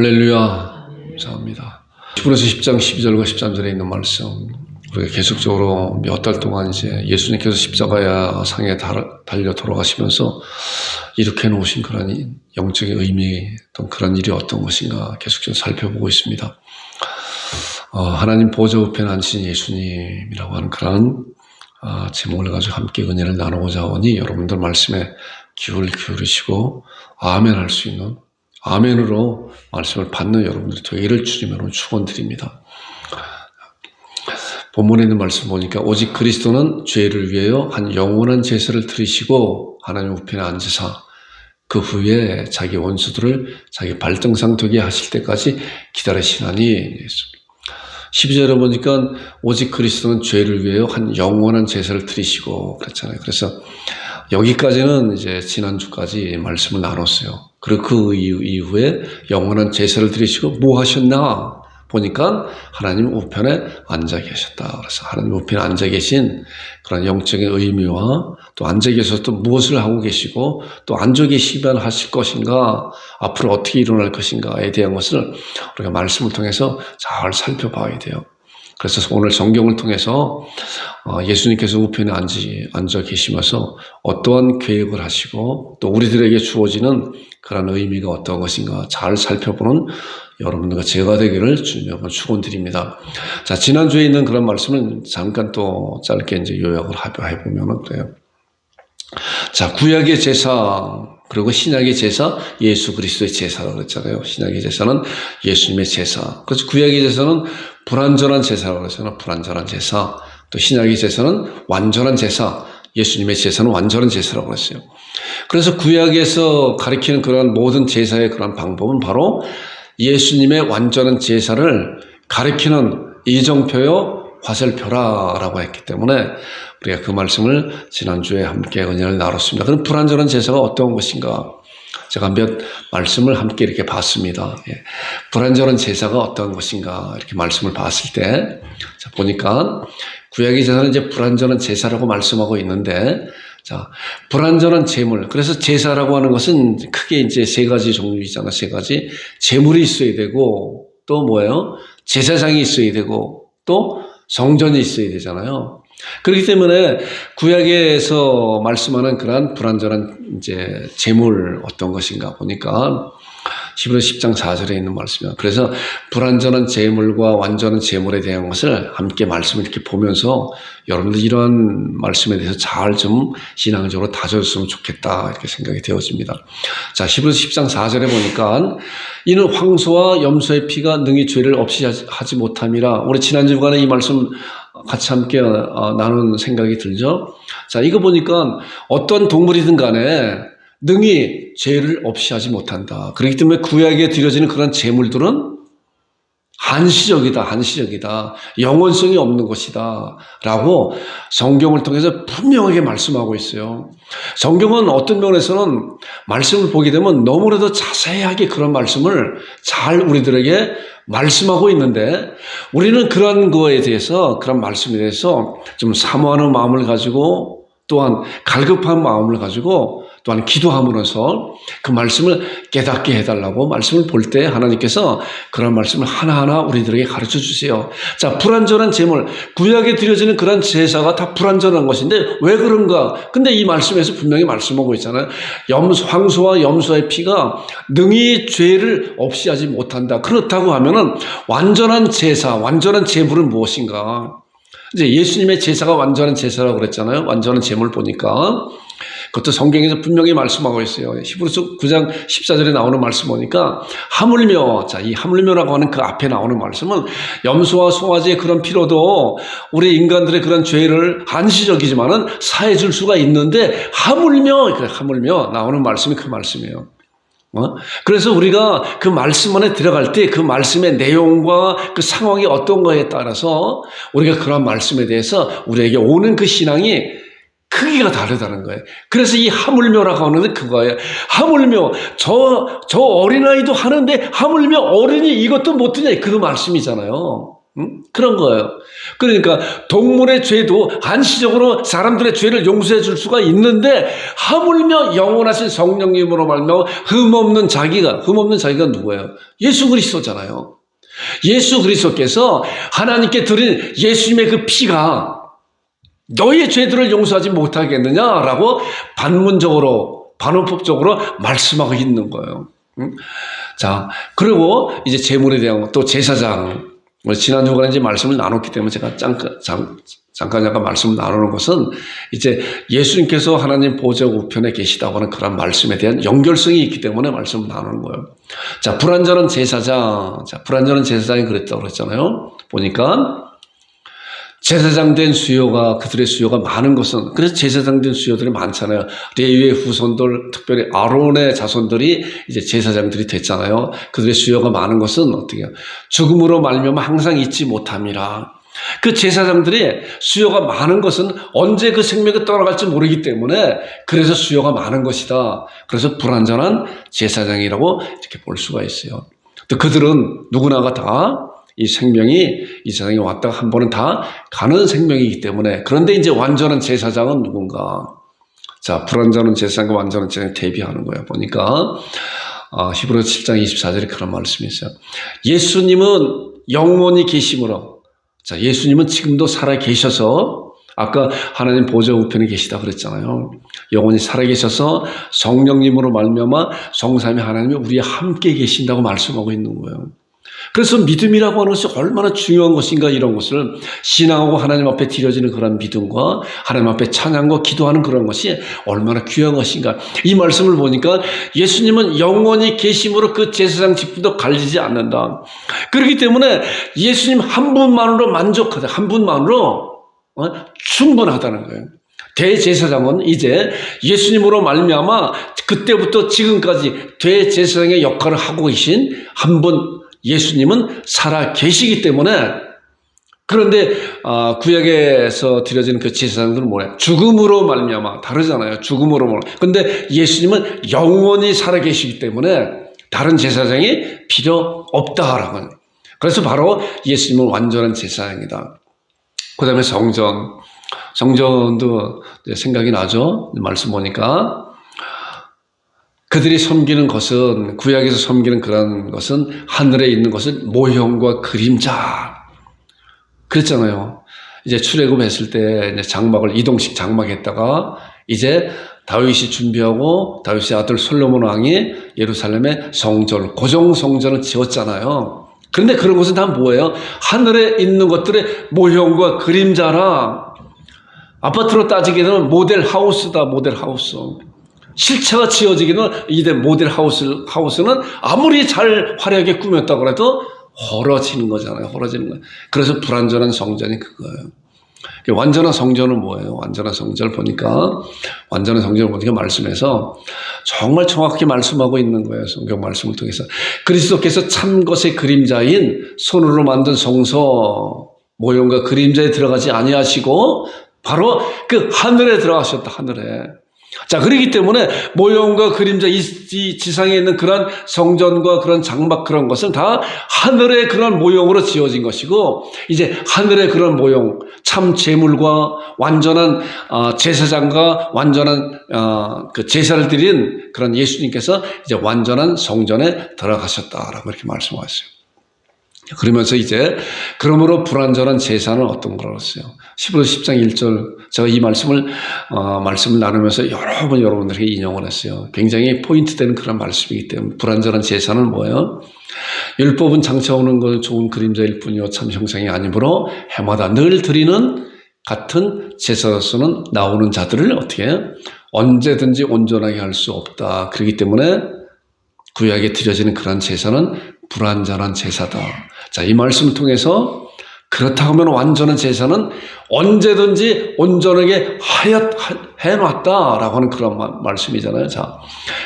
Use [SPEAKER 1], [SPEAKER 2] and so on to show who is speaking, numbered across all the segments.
[SPEAKER 1] 할렐루야. 감사합니다. 히브리서 10장 12절과 13절에 있는 말씀, 우리가 계속적으로 몇 달 동안 이제 예수님께서 십자가야 상에 달려 돌아가시면서 이렇게 놓으신 그런 영적인 의미, 어떤 그런 일이 어떤 것인가 계속적으로 살펴보고 있습니다. 하나님 보좌 우편에 앉으신 예수님이라고 하는 그런 제목을 가지고 함께 은혜를 나누고자 하오니, 여러분들 말씀에 기울이시고 아멘 할 수 있는, 아멘으로 말씀을 받는 여러분들이 되기를 주님으로 축원드립니다. 본문에 있는 말씀 보니까, 오직 그리스도는 죄를 위하여 한 영원한 제사를 드리시고 하나님 우편에 앉으사 그 후에 자기 원수들을 자기 발등상 되게 하실 때까지 기다리시나니. 12절에 보니까 오직 그리스도는 죄를 위하여 한 영원한 제사를 드리시고 그랬잖아요. 그래서 여기까지는 이제 지난주까지 말씀을 나눴어요. 그리고 그 이후에 영원한 제사를 드리시고 뭐 하셨나 보니까 하나님 우편에 앉아 계셨다. 그래서 하나님 우편에 앉아 계신 그런 영적인 의미와, 또 앉아 계셔서 또 무엇을 하고 계시고, 또 앉아 계시면 하실 것인가, 앞으로 어떻게 일어날 것인가에 대한 것을 우리가 말씀을 통해서 잘 살펴봐야 돼요. 그래서 오늘 성경을 통해서 예수님께서 우편에 앉아 계시면서 어떠한 계획을 하시고, 또 우리들에게 주어지는 그런 의미가 어떤 것인가 잘 살펴보는 여러분들과 제가 되기를 주님으로 축원드립니다. 자, 지난주에 있는 그런 말씀을 잠깐 또 짧게 이제 요약을 해보면 그래요. 자, 구약의 제사, 그리고 신약의 제사, 예수 그리스도의 제사라고 그랬잖아요. 신약의 제사는 예수님의 제사. 그래서 구약의 제사는 불완전한 제사라고 그랬잖아요. 불완전한 제사. 또 신약의 제사는 완전한 제사. 예수님의 제사는 완전한 제사라고 그랬어요. 그래서 구약에서 가리키는 그러한 모든 제사의 그런 방법은 바로 예수님의 완전한 제사를 가리키는 이정표요 화살표라고 했기 때문에 우리가 그 말씀을 지난주에 함께 은혜를 나눴습니다. 그럼 불완전한 제사가 어떤 것인가? 제가 몇 말씀을 함께 이렇게 봤습니다. 불완전한 제사가 어떤 것인가 이렇게 말씀을 봤을 때, 자, 보니까 구약의 제사는 이제 불완전한 제사라고 말씀하고 있는데, 자, 불완전한 제물. 그래서 제사라고 하는 것은 크게 이제 세 가지 종류이잖아. 세 가지. 제물이 있어야 되고, 또 뭐예요? 제사장이 있어야 되고, 또 성전이 있어야 되잖아요. 그렇기 때문에 구약에서 말씀하는 그러한 불완전한 이제 제물 어떤 것인가 보니까 히브리서 10장 4절에 있는 말씀이에요. 그래서 불완전한 제물과 완전한 제물에 대한 것을 함께 말씀을 이렇게 보면서 여러분들 이런 말씀에 대해서 잘 좀 신앙적으로 다져줬으면 좋겠다 이렇게 생각이 되어집니다. 자, 히브리서 10장 4절에 보니까 이는 황소와 염소의 피가 능히 죄를 없이 하지 못함이라. 우리 지난 주간에 이 말씀 같이 함께 나눈 생각이 들죠. 자, 이거 보니까 어떤 동물이든 간에 능히 죄를 없이 하지 못한다. 그렇기 때문에 구약에 드려지는 그런 제물들은 한시적이다. 영원성이 없는 것이다. 라고 성경을 통해서 분명하게 말씀하고 있어요. 성경은 어떤 면에서는 말씀을 보게 되면 너무나도 자세하게 그런 말씀을 잘 우리들에게 말씀하고 있는데, 우리는 그런 거에 대해서, 그런 말씀에 대해서 좀 사모하는 마음을 가지고, 또한 갈급한 마음을 가지고, 또한 기도함으로써 그 말씀을 깨닫게 해달라고 말씀을 볼 때 하나님께서 그런 말씀을 하나하나 우리들에게 가르쳐 주세요. 자, 불완전한 제물, 구약에 드려지는 그런 제사가 다 불완전한 것인데 왜 그런가? 근데 이 말씀에서 분명히 말씀하고 있잖아요. 황소와 염소의 피가 능히 죄를 없이 하지 못한다. 그렇다고 하면은 완전한 제사, 완전한 제물은 무엇인가? 이제 예수님의 제사가 완전한 제사라고 그랬잖아요. 완전한 제물 보니까 그것도 성경에서 분명히 말씀하고 있어요. 히브리서 9장 14절에 나오는 말씀 보니까 하물며, 자, 이 하물며라고 하는 그 앞에 나오는 말씀은 염소와 송아지의 그런 피로도 우리 인간들의 그런 죄를 한시적이지만은 사해 줄 수가 있는데, 하물며 나오는 말씀이 그 말씀이에요. 그래서 우리가 그 말씀 안에 들어갈 때 그 말씀의 내용과 그 상황이 어떤 거에 따라서 우리가 그런 말씀에 대해서 우리에게 오는 그 신앙이 크기가 다르다는 거예요. 그래서 이 하물며라고 하는 그거예요. 하물며, 저 어린아이도 하는데 하물며 어른이 이것도 못하냐, 그 말씀이잖아요. 그런 거예요. 그러니까 동물의 죄도 한시적으로 사람들의 죄를 용서해 줄 수가 있는데 하물며 영원하신 성령님으로 말미암아 흠없는 자기가 누구예요? 예수 그리스도잖아요. 예수 그리스도께서 하나님께 드린 예수님의 그 피가 너희의 죄들을 용서하지 못하겠느냐라고 반문법적으로 말씀하고 있는 거예요. 자, 그리고 이제 제물에 대한 또 제사장, 지난 주간에 이제 말씀을 나눴기 때문에 제가 잠깐 말씀을 나누는 것은 이제 예수님께서 하나님 보좌 우편에 계시다고 하는 그런 말씀에 대한 연결성이 있기 때문에 말씀을 나누는 거예요. 자, 불완전한 제사장이 그랬다고 그랬잖아요. 보니까 제사장 된 그들의 수요가 많은 것은, 그래서 제사장 된 수요들이 많잖아요. 레위의 후손들, 특별히 아론의 자손들이 이제 제사장들이 됐잖아요. 그들의 수요가 많은 것은 어떻게 해요? 죽음으로 말미암아 항상 잊지 못함이라. 그 제사장들이 수요가 많은 것은 언제 그 생명이 떠나갈지 모르기 때문에 그래서 수요가 많은 것이다. 그래서 불완전한 제사장이라고 이렇게 볼 수가 있어요. 또 그들은 누구나가 다 이 생명이 이 세상에 왔다가 한 번은 다 가는 생명이기 때문에, 그런데 이제 완전한 제사장은 누군가? 자, 불완전한 제사장과 완전한 제사장을 대비하는 거예요. 보니까 히브리서 7장 24절에 그런 말씀이 있어요. 예수님은 영원히 계심으로, 자, 예수님은 지금도 살아 계셔서, 아까 하나님 보좌 우편에 계시다 그랬잖아요. 영원히 살아 계셔서 성령님으로 말미암아 성삼위 하나님이 우리와 함께 계신다고 말씀하고 있는 거예요. 그래서 믿음이라고 하는 것이 얼마나 중요한 것인가, 이런 것을 신앙하고 하나님 앞에 드려지는 그런 믿음과 하나님 앞에 찬양과 기도하는 그런 것이 얼마나 귀한 것인가. 이 말씀을 보니까 예수님은 영원히 계심으로 그 제사장 직분도 갈리지 않는다. 그렇기 때문에 예수님 한 분만으로 만족하다, 한 분만으로 충분하다는 거예요. 대제사장은 이제 예수님으로 말미암아 그때부터 지금까지 대제사장의 역할을 하고 계신 한 분, 예수님은 살아 계시기 때문에. 그런데 구약에서 드려지는 그 제사장들은 뭐예요? 죽음으로 말미암아, 다르잖아요. 죽음으로 말미암아. 그런데 예수님은 영원히 살아 계시기 때문에 다른 제사장이 필요 없다라고 하는. 그래서 바로 예수님은 완전한 제사장이다. 그 다음에 성전도 생각이 나죠. 말씀 보니까 그들이 섬기는 것은, 구약에서 섬기는 그런 것은 하늘에 있는 것은 모형과 그림자. 그랬잖아요. 이제 출애굽했을 때 이제 장막을 이동식 장막했다가 이제 다윗이 준비하고 다윗의 아들 솔로몬 왕이 예루살렘에 성전, 고정 성전을 지었잖아요. 그런데 그런 것은 다 뭐예요? 하늘에 있는 것들의 모형과 그림자라. 아파트로 따지게 되면 모델 하우스다, 모델 하우스. 실체가 지어지기는 이제 모델 하우스는 아무리 잘 화려하게 꾸몄다고 해도 헐어지는 거잖아요. 헐어지는 거예요. 그래서 불완전한 성전이 그거예요. 완전한 성전은 뭐예요? 완전한 성전을 보니까 말씀에서 정말 정확하게 말씀하고 있는 거예요. 성경 말씀을 통해서. 그리스도께서 참 것의 그림자인 손으로 만든 성소, 모형과 그림자에 들어가지 아니하시고 바로 그 하늘에 들어가셨다. 하늘에. 자, 그렇기 때문에 모형과 그림자, 이 지상에 있는 그런 성전과 그런 장막, 그런 것은 다 하늘의 그런 모형으로 지어진 것이고, 이제 하늘의 그런 모형, 참 제물과 완전한 제사장과 완전한 그 제사를 드린 그런 예수님께서 이제 완전한 성전에 들어가셨다라고 이렇게 말씀하셨어요. 그러면서 이제 그러므로 불완전한 제사는 어떤 거라고 했어요? 히브리서 10장 1절, 제가 이 말씀을 나누면서 여러 번 여러분들에게 인용을 했어요. 굉장히 포인트 되는 그런 말씀이기 때문에. 불완전한 제사는 뭐예요? 율법은 장차오는 것 좋은 그림자일 뿐이요 참 형상이 아니므로 해마다 늘 드리는 같은 제사로서는 나오는 자들을 어떻게 해요? 언제든지 온전하게 할 수 없다. 그렇기 때문에 구약에 드려지는 그런 제사는 불완전한 제사다. 자, 이 말씀을 통해서 그렇다고 하면 완전한 제사는 언제든지 온전하게 해놨다라고 하는 그런 말씀이잖아요. 자,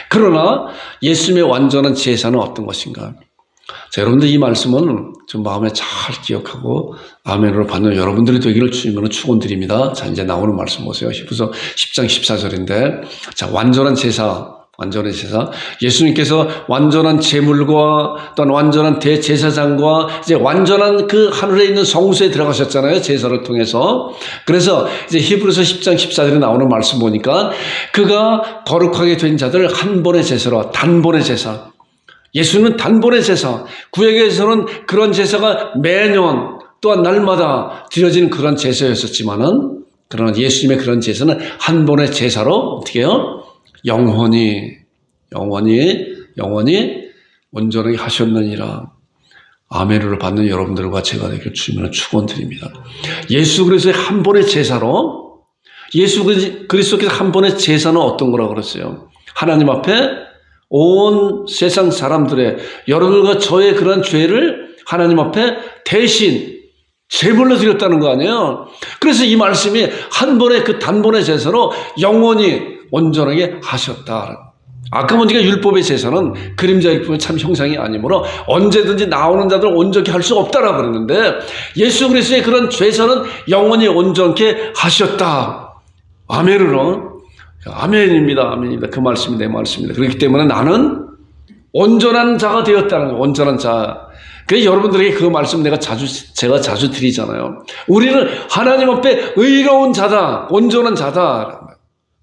[SPEAKER 1] 그러나 예수님의 완전한 제사는 어떤 것인가? 자, 여러분들 이 말씀은 좀 마음에 잘 기억하고 아멘으로 받는 여러분들이 되기를 주님으로 축원드립니다. 자, 이제 나오는 말씀 보세요. 히브리서 10장 14절인데, 자, 완전한 제사. 완전한 제사. 예수님께서 완전한 제물과 또한 완전한 대제사장과 이제 완전한 그 하늘에 있는 성소에 들어가셨잖아요. 제사를 통해서. 그래서 이제 히브리서 10장 14절에 나오는 말씀 보니까 그가 거룩하게 된 자들 한 번의 제사로, 단번의 제사. 예수는 단번의 제사. 구약에서는 그런 제사가 매년 또한 날마다 드려지는 그런 제사였었지만은, 그러나 예수님의 그런 제사는 한 번의 제사로 어떻게 해요? 영원히 온전하게 하셨느니라. 아멘으로 받는 여러분들과 제가 되길 주님으로 축원드립니다. 예수 그리스도의 한 번의 제사로, 예수 그리스도께서 한 번의 제사는 어떤 거라고 그랬어요? 하나님 앞에 온 세상 사람들의, 여러분과 저의 그런 죄를 하나님 앞에 대신 제물로 드렸다는 거 아니에요? 그래서 이 말씀이 한 번의 그 단번의 제사로 영원히 온전하게 하셨다. 아까 보니까 율법의 제사는 그림자 율법은 참 형상이 아니므로 언제든지 나오는 자들은 온전케 할 수 없다라고 그랬는데, 예수 그리스도의 그런 제사는 영원히 온전케 하셨다. 아멘으로. 아멘입니다. 아멘입니다. 그 말씀이 내 말씀입니다. 그렇기 때문에 나는 온전한 자가 되었다는 거예요. 온전한 자. 그래서 여러분들에게 그 말씀 제가 자주 드리잖아요. 우리는 하나님 앞에 의로운 자다, 온전한 자다.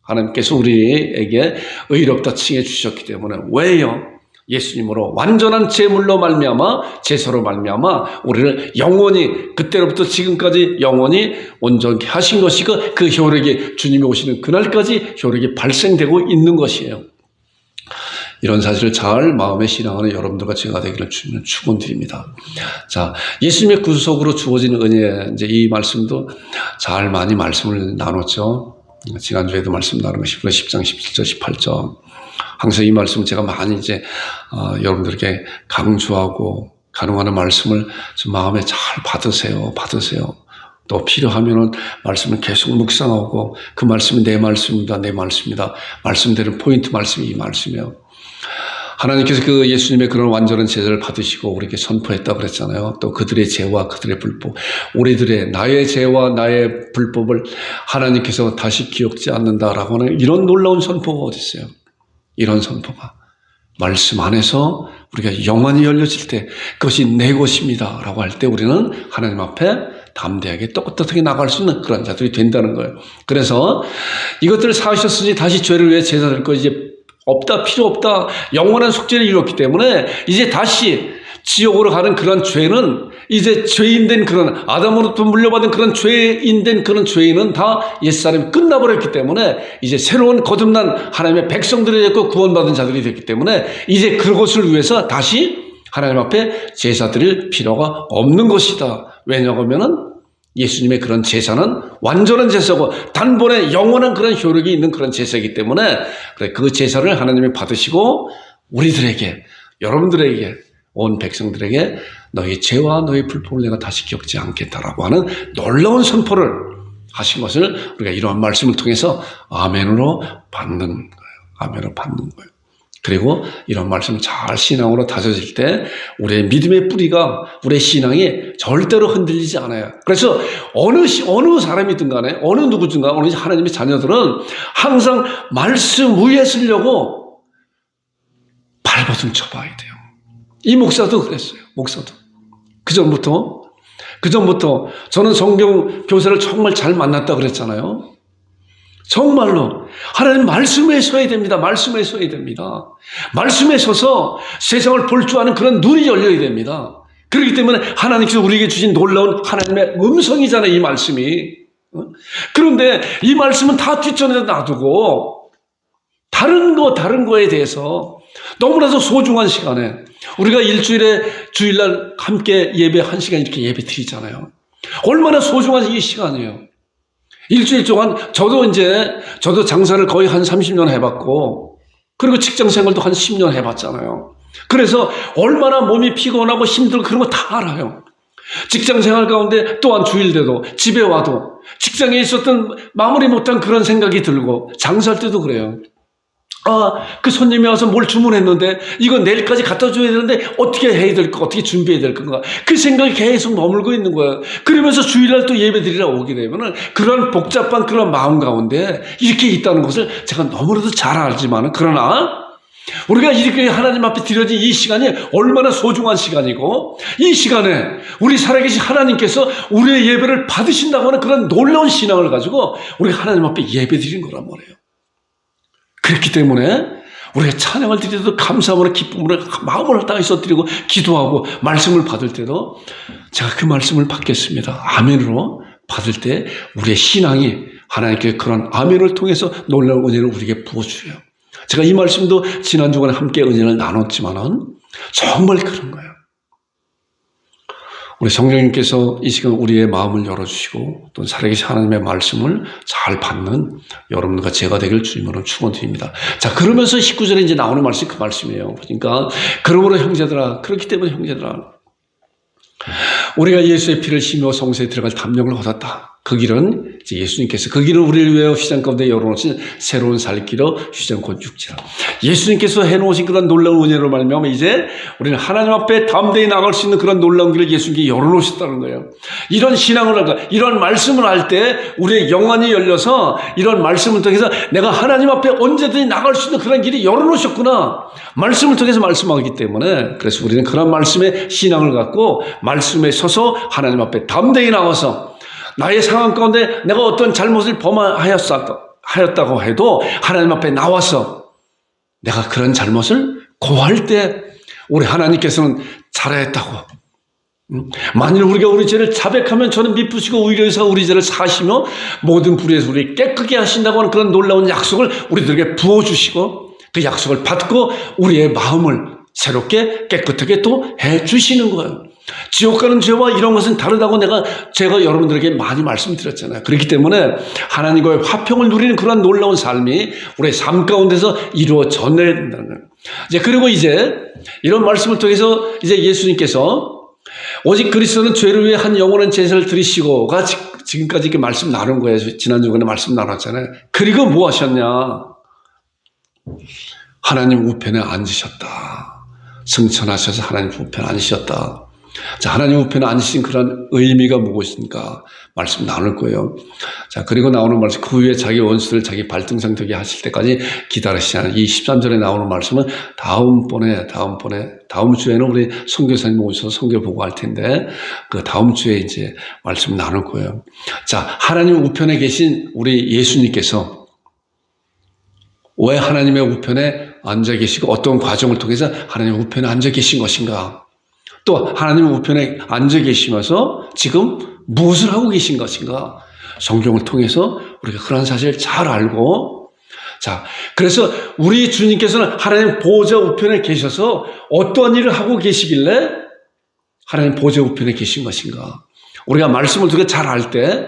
[SPEAKER 1] 하나님께서 우리에게 의롭다 칭해 주셨기 때문에, 왜요? 예수님으로 완전한 제물로 말미암아, 제사로 말미암아 우리를 영원히, 그때로부터 지금까지 영원히 온전케 하신 것이 그 효력이, 주님이 오시는 그날까지 효력이 발생되고 있는 것이에요. 이런 사실을 잘 마음에 신앙하는 여러분들과 제가 되기를 주님은 축원드립니다. 자, 예수님의 구속으로 주어진 은혜, 이제 이 말씀도 잘 많이 말씀을 나눴죠. 지난주에도 말씀 나눈 것이 10장 17절 18절. 항상 이 말씀을 제가 많이 이제 여러분들에게 강조하고 가능한 말씀을 좀 마음에 잘 받으세요. 또 필요하면은 말씀을 계속 묵상하고, 그 말씀이 내 말씀입니다. 말씀대로 포인트 말씀이 이 말씀이에요. 하나님께서 그 예수님의 그런 완전한 제사를 받으시고 우리에게 선포했다고 그랬잖아요. 또 그들의 죄와 그들의 불법, 우리들의 나의 죄와 나의 불법을 하나님께서 다시 기억지 않는다라고 하는 이런 놀라운 선포가 어디 있어요? 이런 선포가 말씀 안에서 우리가 영원히 열려질 때 그것이 내 것입니다 라고 할 때 우리는 하나님 앞에 담대하게 떳떳하게 나갈 수 있는 그런 자들이 된다는 거예요. 그래서 이것들을 사하셨으니 다시 죄를 위해 제사 드릴 거 이제 없다, 필요 없다, 영원한 속죄를 이뤘기 때문에 이제 다시 지옥으로 가는 그런 죄는, 이제 죄인된 그런 아담으로부터 물려받은 그런 죄인된 그런 죄인은 다 옛사람이 끝나버렸기 때문에 이제 새로운 거듭난 하나님의 백성들이 됐고 구원받은 자들이 됐기 때문에 이제 그것을 위해서 다시 하나님 앞에 제사 드릴 필요가 없는 것이다. 왜냐하면은 예수님의 그런 제사는 완전한 제사고 단번에 영원한 그런 효력이 있는 그런 제사이기 때문에 그 제사를 하나님이 받으시고 우리들에게, 여러분들에게, 온 백성들에게 너희 죄와 너희 불법을 내가 다시 기억지 않겠다라고 하는 놀라운 선포를 하신 것을 우리가 이러한 말씀을 통해서 아멘으로 받는 거예요. 아멘으로 받는 거예요. 그리고 이런 말씀을 잘 신앙으로 다져질 때 우리의 믿음의 뿌리가, 우리의 신앙이 절대로 흔들리지 않아요. 그래서 어느 사람이든 간에, 어느 누구든 간에, 어느 하나님의 자녀들은 항상 말씀 위에 서려고 발버둥 쳐봐야 돼요. 이 목사도 그랬어요. 목사도. 그 전부터 저는 성경 교사를 정말 잘 만났다 그랬잖아요. 정말로 하나님 말씀에 서야 됩니다. 말씀에 서야 됩니다. 말씀에 서서 세상을 볼 줄 아는 그런 눈이 열려야 됩니다. 그렇기 때문에 하나님께서 우리에게 주신 놀라운 하나님의 음성이잖아요, 이 말씀이. 그런데 이 말씀은 다 뒷전에 놔두고 다른 거에 대해서 너무나도 소중한 시간에 우리가 일주일에 주일날 함께 예배 1시간 이렇게 예배 드리잖아요. 얼마나 소중한 이 시간이에요. 일주일 동안 저도 장사를 거의 한 30년 해봤고, 그리고 직장 생활도 한 10년 해봤잖아요. 그래서 얼마나 몸이 피곤하고 힘들고 그런 거 다 알아요. 직장 생활 가운데 또한 주일돼도 집에 와도 직장에 있었던 마무리 못한 그런 생각이 들고, 장사할 때도 그래요. 그 손님이 와서 뭘 주문했는데 이거 내일까지 갖다 줘야 되는데 어떻게 해야 될까? 어떻게 준비해야 될 건가? 그 생각이 계속 머물고 있는 거예요. 그러면서 주일날 또 예배드리러 오게 되면은 그런 복잡한 그런 마음 가운데 이렇게 있다는 것을 제가 너무나도 잘 알지만은, 그러나 우리가 이렇게 하나님 앞에 드려진 이 시간이 얼마나 소중한 시간이고, 이 시간에 우리 살아계신 하나님께서 우리의 예배를 받으신다고 하는 그런 놀라운 신앙을 가지고 우리가 하나님 앞에 예배드리는 거란 말이에요. 그렇기 때문에 우리가 찬양을 드리도 감사함으로 기쁨으로 마음을 다해서 드리고 기도하고 말씀을 받을 때도 제가 그 말씀을 받겠습니다. 아멘으로 받을 때 우리의 신앙이 하나님께 그런 아멘을 통해서 놀라운 은혜를 우리에게 부어주어요. 제가 이 말씀도 지난 주간에 함께 은혜를 나눴지만은 정말 그런 거예요. 우리 성령님께서 이 시간 우리의 마음을 열어주시고 또 살아계신 하나님의 말씀을 잘 받는 여러분과 제가 되길 주님으로 축원드립니다. 자, 그러면서 19절에 이제 나오는 말씀이 그 말씀이에요. 그러니까 그러므로 형제들아, 그렇기 때문에 형제들아, 우리가 예수의 피를 힘입어 성소에 들어갈 담력을 얻었다. 그 길은 이제 예수님께서 그 길은 우리를 위하여 휘장 가운데 열어놓으신 새로운 살 길로 휘장 곧 육지라. 예수님께서 해놓으신 그런 놀라운 은혜로 말미암아 이제 우리는 하나님 앞에 담대히 나갈 수 있는 그런 놀라운 길을 예수님께 열어놓으셨다는 거예요. 이런 신앙을 할까, 이런 말씀을 할 때 우리의 영안이 열려서 이런 말씀을 통해서 내가 하나님 앞에 언제든지 나갈 수 있는 그런 길이 열어놓으셨구나. 말씀을 통해서 말씀하기 때문에, 그래서 우리는 그런 말씀에 신앙을 갖고 말씀에 서서 하나님 앞에 담대히 나가서 나의 상황 가운데 내가 어떤 잘못을 범하였다고 해도 하나님 앞에 나와서 내가 그런 잘못을 고할 때 우리 하나님께서는 잘했다고, 만일 우리가 우리 죄를 자백하면 저는 미쁘시고 의로우셔서 우리 죄를 사시며 모든 불의에서 우리 깨끗게 하신다고 하는 그런 놀라운 약속을 우리들에게 부어주시고 그 약속을 받고 우리의 마음을 새롭게 깨끗하게 또 해주시는 거예요. 지옥 가는 죄와 이런 것은 다르다고 제가 여러분들에게 많이 말씀드렸잖아요. 그렇기 때문에 하나님과의 화평을 누리는 그런 놀라운 삶이 우리의 삶 가운데서 이루어져야 된다는 거예요. 그리고 이제 이런 말씀을 통해서 이제 예수님께서 오직 그리스도는 죄를 위해 한 영원한 제사를 드리시고가 지금까지 이렇게 말씀 나눈 거예요. 지난주간에 말씀 나눴잖아요. 그리고 뭐 하셨냐? 하나님 우편에 앉으셨다. 승천하셔서 하나님 우편에 앉으셨다. 자, 하나님 우편에 앉으신 그런 의미가 무엇인가 말씀 나눌 거예요. 자, 그리고 나오는 말씀, 그 후에 자기 원수를 자기 발등상 되게 하실 때까지 기다리시는 이 13절에 나오는 말씀은 다음 주에는 우리 선교사님 오셔서 선교 보고 할 텐데 그 다음 주에 이제 말씀 나눌 거예요. 자, 하나님 우편에 계신 우리 예수님께서 왜 하나님의 우편에 앉아 계시고 어떤 과정을 통해서 하나님 우편에 앉아 계신 것인가? 또 하나님의 우편에 앉아 계시면서 지금 무엇을 하고 계신 것인가? 성경을 통해서 우리가 그런 사실을 잘 알고, 자, 그래서 우리 주님께서는 하나님 보좌 우편에 계셔서 어떤 일을 하고 계시길래 하나님 보좌 우편에 계신 것인가? 우리가 말씀을 두고 잘 알 때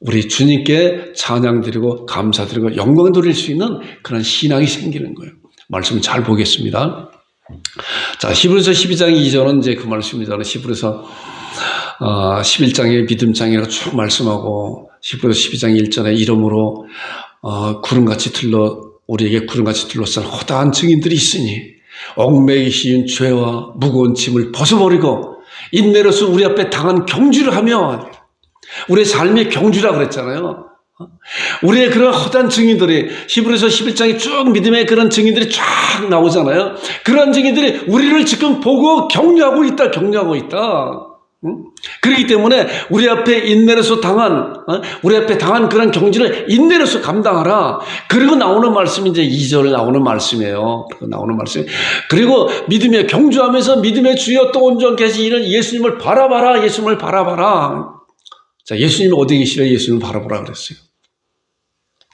[SPEAKER 1] 우리 주님께 찬양드리고 감사드리고 영광 돌릴 수 있는 그런 신앙이 생기는 거예요. 말씀을 잘 보겠습니다. 자, 히브리서 12장 2절은 이제 그 말씀이잖아요. 히브리서 11장의 믿음장이라고 쭉 말씀하고, 히브리서 12장 1절에 이름으로 우리에게 구름같이 둘러싼 허다한 증인들이 있으니 얽매이기 쉬운 죄와 무거운 짐을 벗어버리고 인내로서 우리 앞에 당한 경주를 하며, 우리의 삶의 경주라 그랬잖아요. 우리의 그런 허다한 증인들이, 히브리서 11장에 쭉 믿음의 그런 증인들이 쫙 나오잖아요. 그런 증인들이 우리를 지금 보고 격려하고 있다. 그렇기 때문에 우리 앞에 인내로서 우리 앞에 당한 그런 경주를 인내로서 감당하라. 그리고 나오는 말씀이 이제 2절 나오는 말씀이에요. 그리고 믿음에 경주하면서 믿음의 주여 또 온전케 하신 이는 예수님을 바라봐라. 자, 예수님이 어디 계시려? 예수님을 바라보라 그랬어요.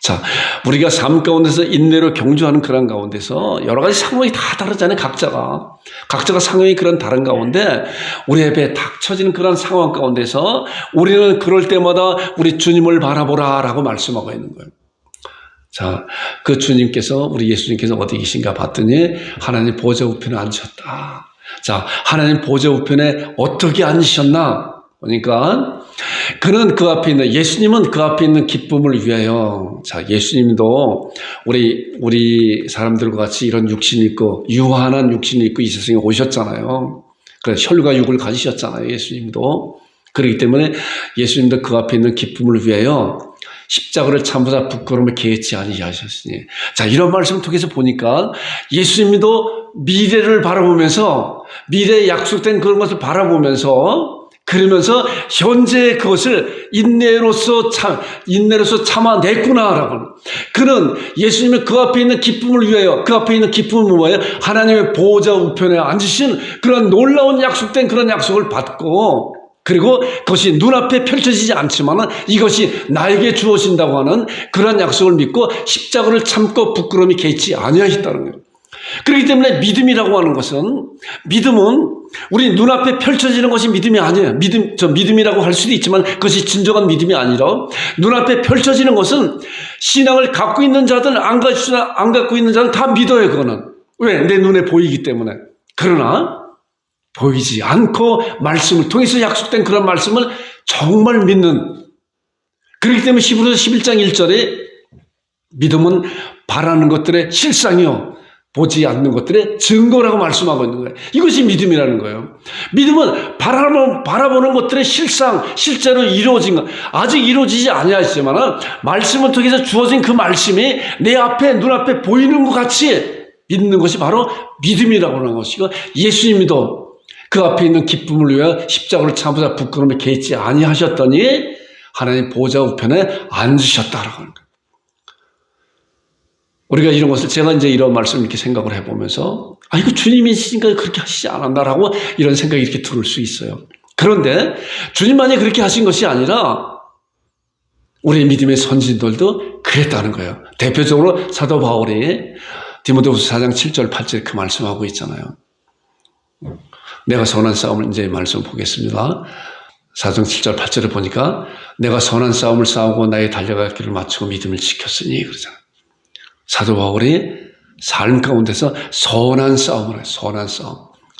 [SPEAKER 1] 자, 우리가 삶 가운데서 인내로 경주하는 그런 가운데서 여러 가지 상황이 다 다르잖아요. 각자가 상황이 그런 다른 가운데 우리 앞에 닥쳐지는 그런 상황 가운데서 우리는 그럴 때마다 우리 주님을 바라보라 라고 말씀하고 있는 거예요. 자, 그 주님께서, 우리 예수님께서 어디 계신가 봤더니 하나님 보좌 우편에 앉으셨다. 자, 하나님 보좌 우편에 어떻게 앉으셨나 보니까 그는 그 앞에 있는, 예수님은 그 앞에 있는 기쁨을 위하여, 자, 예수님도 우리 사람들과 같이 이런 육신이 있고, 유한한 육신이 있고 이 세상에 오셨잖아요. 그래서 혈과 육을 가지셨잖아요, 예수님도. 그렇기 때문에 예수님도 그 앞에 있는 기쁨을 위하여 십자가를 참으사 부끄러움을 개의치 아니하셨으니. 자, 이런 말씀을 통해서 보니까 예수님도 미래를 바라보면서, 미래에 약속된 그런 것을 바라보면서, 그러면서 현재의 그것을 인내로서 참아냈구나라고. 그는 예수님의 그 앞에 있는 기쁨을 위하여, 그 앞에 있는 기쁨은 뭐예요? 하나님의 보호자 우편에 앉으신 그런 놀라운 약속된 그런 약속을 받고, 그리고 그것이 눈앞에 펼쳐지지 않지만 이것이 나에게 주어진다고 하는 그런 약속을 믿고 십자가를 참고 부끄러움이 개의치 아니하셨다는 거예요. 그렇기 때문에 믿음이라고 하는 것은, 믿음은 우리 눈앞에 펼쳐지는 것이 믿음이 아니에요. 믿음이라고 할 수도 있지만 그것이 진정한 믿음이 아니라, 눈앞에 펼쳐지는 것은 신앙을 갖고 있는 자들, 안 갖고 있는 자는 다 믿어요, 그거는. 왜? 내 눈에 보이기 때문에. 그러나 보이지 않고 말씀을 통해서 약속된 그런 말씀을 정말 믿는. 그렇기 때문에 히브리서 11장 1절에 믿음은 바라는 것들의 실상이요, 보지 않는 것들의 증거라고 말씀하고 있는 거예요. 이것이 믿음이라는 거예요. 믿음은 바라보는 것들의 실상, 실제로 이루어진 것, 아직 이루어지지 아니하지만 말씀을 통해서 주어진 그 말씀이 내 앞에, 눈앞에 보이는 것 같이 믿는 것이 바로 믿음이라고 하는 것이고, 예수님도 그 앞에 있는 기쁨을 위하여 십자가를 참으사 부끄러움에 개의치 아니하셨더니 하나님 보호자 우편에 앉으셨다라고 하는 거예요. 우리가 이런 것을, 제가 이제 이런 말씀을 이렇게 생각을 해보면서, 이거 주님이시니까 그렇게 하시지 않았나라고 이런 생각이 이렇게 들을 수 있어요. 그런데 주님만이 그렇게 하신 것이 아니라 우리 믿음의 선진들도 그랬다는 거예요. 대표적으로 사도 바울이 디모데후서 4장 7절 8절 그 말씀하고 있잖아요. 내가 선한 싸움을, 이제 말씀 보겠습니다. 4장 7절 8절을 보니까 내가 선한 싸움을 싸우고 나의 달려갈 길을 마치고 믿음을 지켰으니 그러잖아요. 사도 바울이 삶 가운데서 선한 싸움을 해요. 선한 싸움.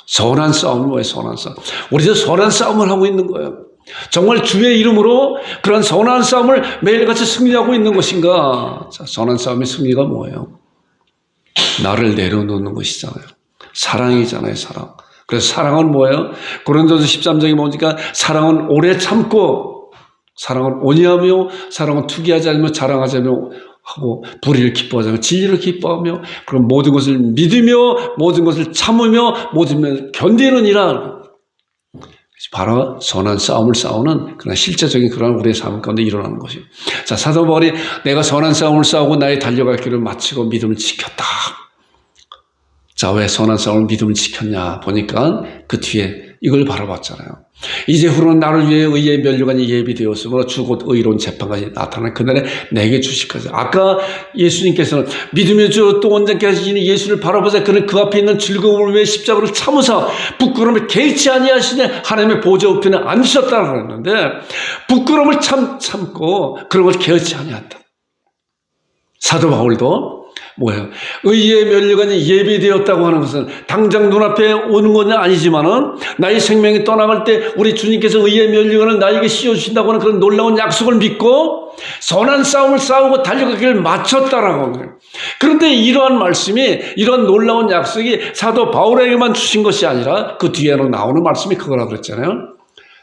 [SPEAKER 1] 선한 싸움은 뭐예요? 선한 싸움. 우리도 선한 싸움을 하고 있는 거예요. 정말 주의 이름으로 그런 선한 싸움을 매일같이 승리하고 있는 것인가? 자, 선한 싸움의 승리가 뭐예요? 나를 내려놓는 것이잖아요. 사랑이잖아요, 사랑. 그래서 사랑은 뭐예요? 고린도서 13장에 보니까 사랑은 오래 참고, 사랑은 온유하며, 사랑은 투기하지 않으며, 자랑하지 않으며 하고, 불의를 기뻐하지, 진리를 기뻐하며, 그럼 모든 것을 믿으며, 모든 것을 참으며, 모든 것을 견디느니라. 바로 선한 싸움을 싸우는 그런 실제적인 그런 우리의 삶 가운데 일어나는 것이에요. 자, 사도 바울이 내가 선한 싸움을 싸우고 나의 달려갈 길을 마치고 믿음을 지켰다. 자, 왜 선한 싸움을 믿음을 지켰냐 보니까 그 뒤에 이걸 바라봤잖아요. 이제후로는 나를 위해 의의 면류관이 예비되었으므로 주 곧 의로운 재판관이 나타나 그날에 내게 주실 것이다. 아까 예수님께서는 믿음의 주 또 온전케 하시니 예수를 바라보자. 그는 그 앞에 있는 즐거움을 위해 십자가를 참으사 부끄러움을 개의치 아니하시니 하나님의 보좌 우편에 앉으셨다고 그랬는데, 부끄러움을 참고 그런 걸 개의치 아니한다. 사도 바울도 뭐예요? 의의 면류관이 예비되었다고 하는 것은 당장 눈앞에 오는 건 아니지만은 나의 생명이 떠나갈 때 우리 주님께서 의의 면류관을 나에게 씌워주신다고 하는 그런 놀라운 약속을 믿고 선한 싸움을 싸우고 달려가기를 마쳤다라고 하는 거예요. 그런데 이러한 말씀이, 이런 놀라운 약속이 사도 바울에게만 주신 것이 아니라 그 뒤에는 나오는 말씀이 그거라고 그랬잖아요.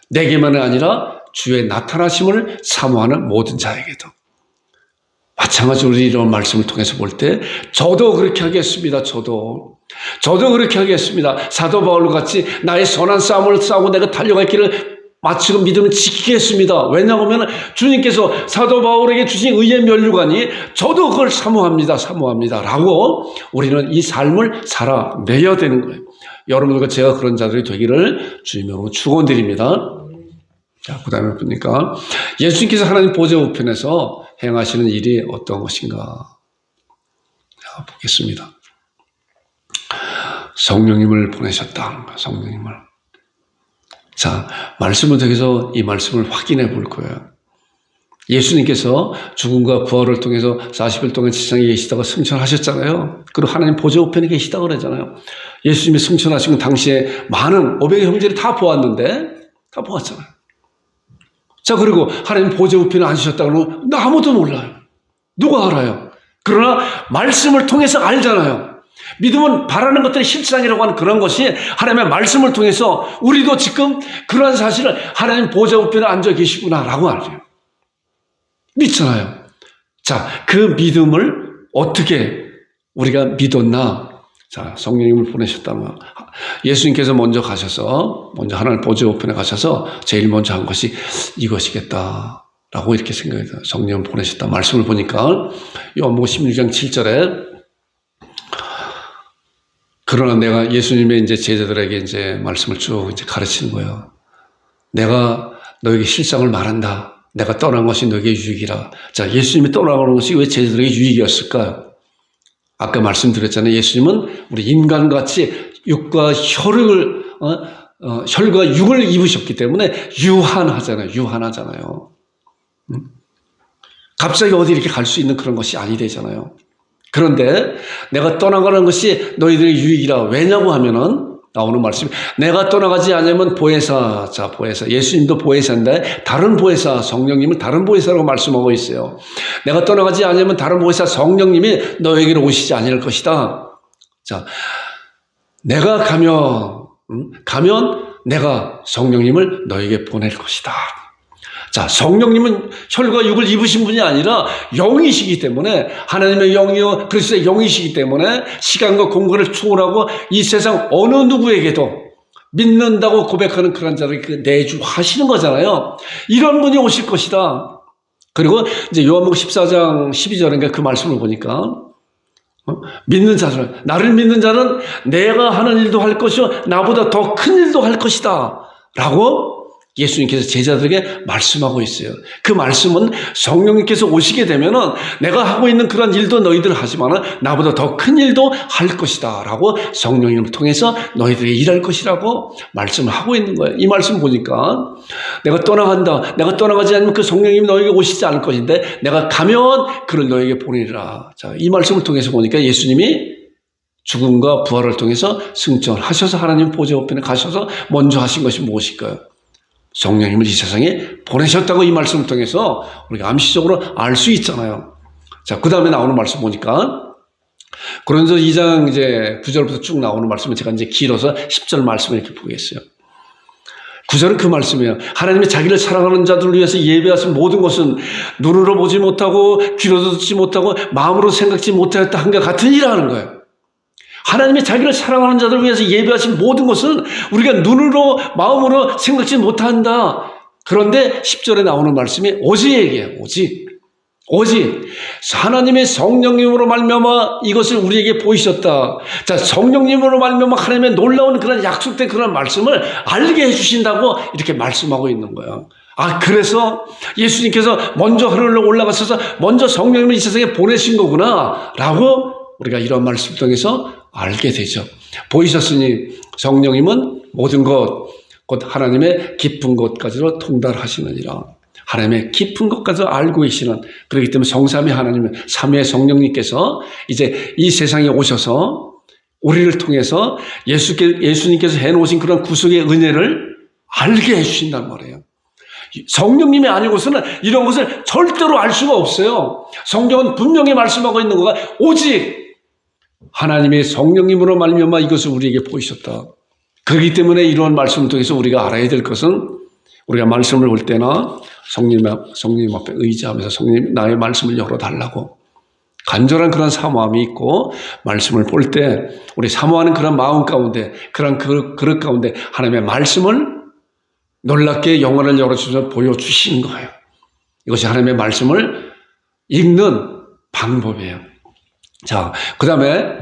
[SPEAKER 1] 내게만이 아니라 주의 나타나심을 사모하는 모든 자에게도. 마찬가지로 이런 말씀을 통해서 볼 때 저도 그렇게 하겠습니다. 저도 그렇게 하겠습니다. 사도 바울과 같이 나의 선한 싸움을 싸우고 내가 달려갈 길을 마치고 믿음을 지키겠습니다. 왜냐하면 주님께서 사도 바울에게 주신 의의 면류관이 저도 그걸 사모합니다 라고 우리는 이 삶을 살아내야 되는 거예요. 여러분들과 제가 그런 자들이 되기를 주님으로 축원드립니다. 자, 그 다음에 보니까 예수님께서 하나님 보좌 우편에서 행하시는 일이 어떤 것인가. 자, 보겠습니다. 성령님을 보내셨다. 성령님을. 자, 말씀을 통해서 이 말씀을 확인해 볼 거예요. 예수님께서 죽음과 부활을 통해서 40일 동안 지상에 계시다가 승천하셨잖아요. 그리고 하나님 보좌 우편에 계시다고 그러잖아요. 예수님이 승천하시고 당시에 많은 500의 형제를 다 보았는데, 다 보았잖아요. 자, 그리고 하나님 보좌 우편에 앉으셨다고 그러면 아무도 몰라요. 누가 알아요? 그러나 말씀을 통해서 알잖아요. 믿음은 바라는 것들의 실상이라고 하는 그런 것이 하나님의 말씀을 통해서 우리도 지금 그러한 사실을 하나님 보좌 우편에 앉아 계시구나라고 알아요. 믿잖아요. 자, 그 믿음을 어떻게 우리가 믿었나? 자, 성령님을 보내셨다면 예수님께서 먼저 하나님 보좌 우편에 가셔서 제일 먼저 한 것이 이것이겠다라고 이렇게 생각해요. 성령을 보내셨다. 말씀을 보니까 요한복음 16장 7절에 그러나 내가 예수님의 이제 제자들에게 이제 말씀을 쭉 이제 가르치는 거예요. 내가 너에게 실상을 말한다. 내가 떠난 것이 너에게 유익이라. 자, 예수님이 떠나가는 것이 왜 제자들에게 유익이었을까요? 아까 말씀드렸잖아요. 예수님은 우리 인간같이 육과 혈과 육을 입으셨기 때문에 유한하잖아요. 갑자기 어디 이렇게 갈 수 있는 그런 것이 아니 되잖아요. 그런데 내가 떠나가는 것이 너희들의 유익이라. 왜냐고 하면은 나오는 말씀이 내가 떠나가지 않으면 보혜사, 자, 보혜사. 예수님도 보혜사인데 다른 보혜사, 성령님은 다른 보혜사라고 말씀하고 있어요. 내가 떠나가지 않으면 다른 보혜사, 성령님이 너에게로 오시지 아니할 것이다. 자, 내가 가면 내가 성령님을 너에게 보낼 것이다. 자, 성령님은 혈과 육을 입으신 분이 아니라 영이시기 때문에 하나님의 영이요 그리스도의 영이시기 때문에 시간과 공간을 초월하고 이 세상 어느 누구에게도 믿는다고 고백하는 그런 자를 내주하시는 거잖아요. 이런 분이 오실 것이다. 그리고 이제 요한복음 14장 12절인가 그 말씀을 보니까 믿는 자들, 나를 믿는 자는 내가 하는 일도 할 것이요 나보다 더 큰 일도 할 것이다 라고 예수님께서 제자들에게 말씀하고 있어요. 그 말씀은 성령님께서 오시게 되면은 내가 하고 있는 그런 일도 너희들 하지만은 나보다 더 큰 일도 할 것이다 라고 성령님을 통해서 너희들이 일할 것이라고 말씀을 하고 있는 거예요. 이 말씀 보니까 내가 떠나간다. 내가 떠나가지 않으면 그 성령님이 너에게 오시지 않을 것인데 내가 가면 그를 너에게 보내리라. 자, 이 말씀을 통해서 보니까 예수님이 죽음과 부활을 통해서 승천을 하셔서 하나님 보좌 우편에 가셔서 먼저 하신 것이 무엇일까요? 성령님을 이 세상에 보내셨다고 이 말씀을 통해서 우리가 암시적으로 알 수 있잖아요. 자, 그 다음에 나오는 말씀 보니까 고린도서 2장 이제 9절부터 쭉 나오는 말씀은 제가 이제 길어서 10절 말씀을 이렇게 보겠어요. 9절은 그 말씀이에요. 하나님이 자기를 사랑하는 자들을 위해서 예배하신 모든 것은 눈으로 보지 못하고 귀로도 듣지 못하고 마음으로 생각지 못하였다 한것 같은 일하는 거예요. 하나님이 자기를 사랑하는 자들을 위해서 예배하신 모든 것은 우리가 눈으로 마음으로 생각지 못한다. 그런데 10절에 나오는 말씀이 오직이에요. 오직 하나님의 성령님으로 말미암아 이것을 우리에게 보이셨다. 자, 성령님으로 말미암아 하나님의 놀라운 그런 약속된 그런 말씀을 알게 해주신다고 이렇게 말씀하고 있는 거예요. 아, 그래서 예수님께서 먼저 하늘로 올라가셔서 먼저 성령님을 이 세상에 보내신 거구나 라고 우리가 이런 말씀을 통해서 알게 되죠. 보이셨으니 성령님은 모든 것, 곧 하나님의 깊은 것까지도 통달하시느니라. 하나님의 깊은 것까지도 알고 계시는, 그렇기 때문에 성삼위 하나님, 삼위의 성령님께서 이제 이 세상에 오셔서 우리를 통해서 예수님께서 해놓으신 그런 구속의 은혜를 알게 해주신단 말이에요. 성령님이 아니고서는 이런 것을 절대로 알 수가 없어요. 성경은 분명히 말씀하고 있는 거가 오직 하나님의 성령님으로 말미암아 이것을 우리에게 보이셨다. 그렇기 때문에 이러한 말씀을 통해서 우리가 알아야 될 것은 우리가 말씀을 볼 때나 성령 앞에 의지하면서 성령 나의 말씀을 열어달라고 간절한 그런 사모함이 있고 말씀을 볼 때 우리 사모하는 그런 마음 가운데 그런 그릇 가운데 하나님의 말씀을 놀랍게 영혼을 열어주셔서 보여주시는 거예요. 이것이 하나님의 말씀을 읽는 방법이에요. 자, 그 다음에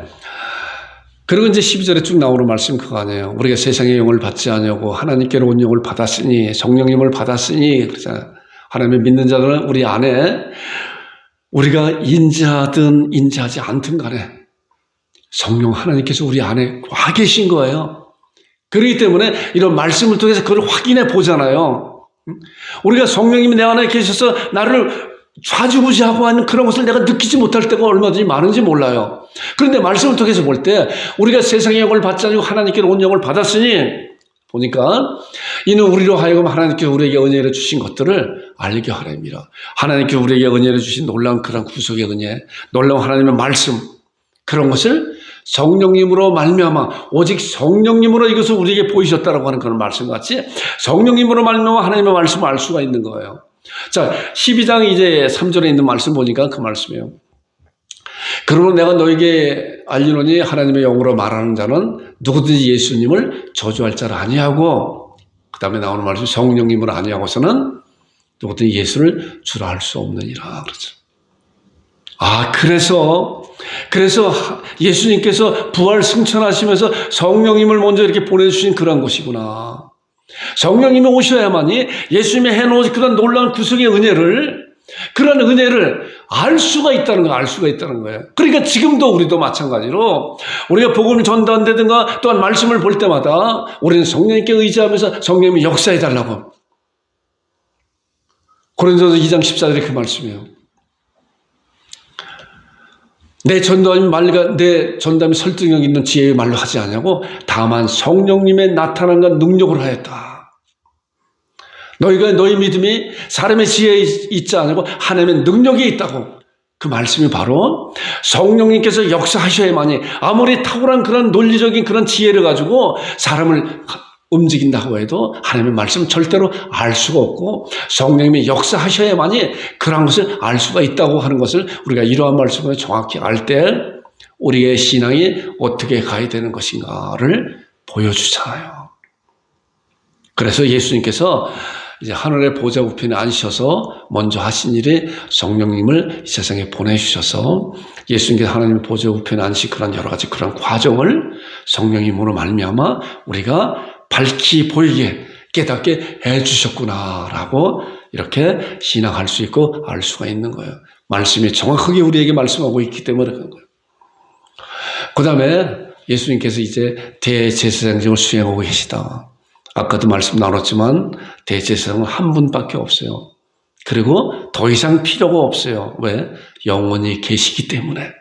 [SPEAKER 1] 그리고 이제 12절에 쭉 나오는 말씀 그거 아니에요. 우리가 세상의 영을 받지 않냐고 하나님께로 온 영을 받았으니 성령님을 받았으니 그러잖아요. 하나님의 믿는 자들은 우리 안에 우리가 인지하든 인지하지 않든 간에 성령 하나님께서 우리 안에 와 계신 거예요. 그렇기 때문에 이런 말씀을 통해서 그걸 확인해 보잖아요. 우리가 성령님이 내 안에 계셔서 나를 좌지우지하고 하는 그런 것을 내가 느끼지 못할 때가 얼마든지 많은지 몰라요. 그런데 말씀을 통해서 볼 때 우리가 세상의 영을 받지 않고 하나님께로 온 영을 받았으니 보니까 이는 우리로 하여금 하나님께서 우리에게 은혜를 주신 것들을 알게 하려니라. 하나님께서 우리에게 은혜를 주신 놀라운 그런 구속의 은혜, 놀라운 하나님의 말씀, 그런 것을 성령님으로 말미암아, 오직 성령님으로 이것을 우리에게 보이셨다라고 하는 그런 말씀 같이 성령님으로 말미암아 하나님의 말씀을 알 수가 있는 거예요. 자, 12장 이제 3절에 있는 말씀 보니까 그 말씀이에요. 그러므로 내가 너에게 알리노니 하나님의 영으로 말하는 자는 누구든지 예수님을 저주할 자를 아니하고, 그 다음에 나오는 말씀 성령님을 아니하고서는 누구든지 예수를 주라 할 수 없느니라 그러죠. 그래서 예수님께서 부활 승천하시면서 성령님을 먼저 이렇게 보내주신 그런 것이구나. 성령님이 오셔야만이 예수님의 해놓은 그런 놀라운 구속의 그런 은혜를 알 수가 있다는 거예요. 그러니까 지금도 우리도 마찬가지로 우리가 복음을 전달되든가 또한 말씀을 볼 때마다 우리는 성령님께 의지하면서 성령님이 역사해 달라고. 고린도서 2장 14절에 그 말씀이에요. 내 전담이 설득력 있는 지혜의 말로 하지 않냐고, 다만 성령님의 나타남과 능력으로 하였다. 너희 믿음이 사람의 지혜에 있지 않고 하나님의 능력에 있다고. 그 말씀이 바로 성령님께서 역사하셔야만이, 아무리 탁월한 그런 논리적인 그런 지혜를 가지고 사람을 움직인다고 해도 하나님의 말씀은 절대로 알 수가 없고, 성령님이 역사하셔야만이 그런 것을 알 수가 있다고 하는 것을 우리가 이러한 말씀을 정확히 알 때 우리의 신앙이 어떻게 가야 되는 것인가를 보여주잖아요. 그래서 예수님께서 이제 하늘의 보좌 우편에 앉으셔서 먼저 하신 일이 성령님을 이 세상에 보내주셔서, 예수님께서 하나님의 보좌 우편에 앉으신 그런 여러 가지 그런 과정을 성령님으로 말미암아 우리가 밝히 보이게 깨닫게 해주셨구나라고 이렇게 신앙할 수 있고 알 수가 있는 거예요. 말씀이 정확하게 우리에게 말씀하고 있기 때문에 그런 거예요. 그 다음에 예수님께서 이제 대제사장직을 수행하고 계시다. 아까도 말씀 나눴지만 대제사장은 한 분밖에 없어요. 그리고 더 이상 필요가 없어요. 왜? 영원히 계시기 때문에.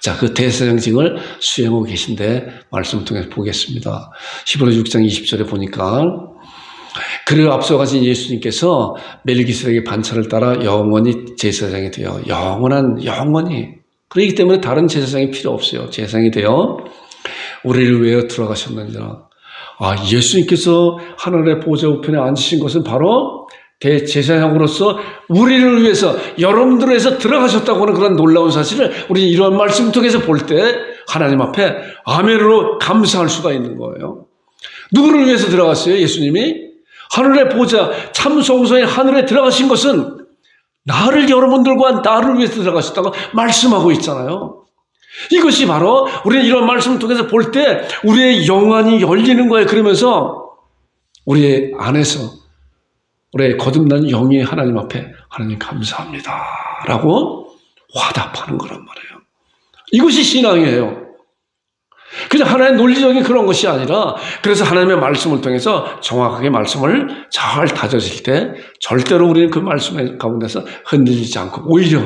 [SPEAKER 1] 자, 그 대제사장직을 수행하고 계신데 말씀을 통해서 보겠습니다. 히브리서 6장 20절에 보니까, 그를 앞서 가신 예수님께서 멜기세덱의 반차를 따라 영원히 제사장이 되어 영원히, 그렇기 때문에 다른 제사장이 필요 없어요. 제사장이 되어 우리를 위하여 들어가셨느니라. 예수님께서 하늘의 보좌 우편에 앉으신 것은 바로 대제사장으로서 우리를 위해서, 여러분들을 위해서 들어가셨다고 하는 그런 놀라운 사실을 우리는 이러한 말씀을 통해서 볼 때 하나님 앞에 아멘으로 감사할 수가 있는 거예요. 누구를 위해서 들어갔어요? 예수님이 하늘의 보좌, 참 성소의 하늘에 들어가신 것은 여러분들과 나를 위해서 들어가셨다고 말씀하고 있잖아요. 이것이 바로 우리는 이런 말씀을 통해서 볼 때 우리의 영안이 열리는 거예요. 그러면서 우리의 안에서 우리의 거듭난 영이 하나님 앞에, 하나님 감사합니다 라고 화답하는 거란 말이에요. 이것이 신앙이에요. 그냥 하나의 논리적인 그런 것이 아니라, 그래서 하나님의 말씀을 통해서 정확하게 말씀을 잘 다져질 때 절대로 우리는 그 말씀 가운데서 흔들리지 않고, 오히려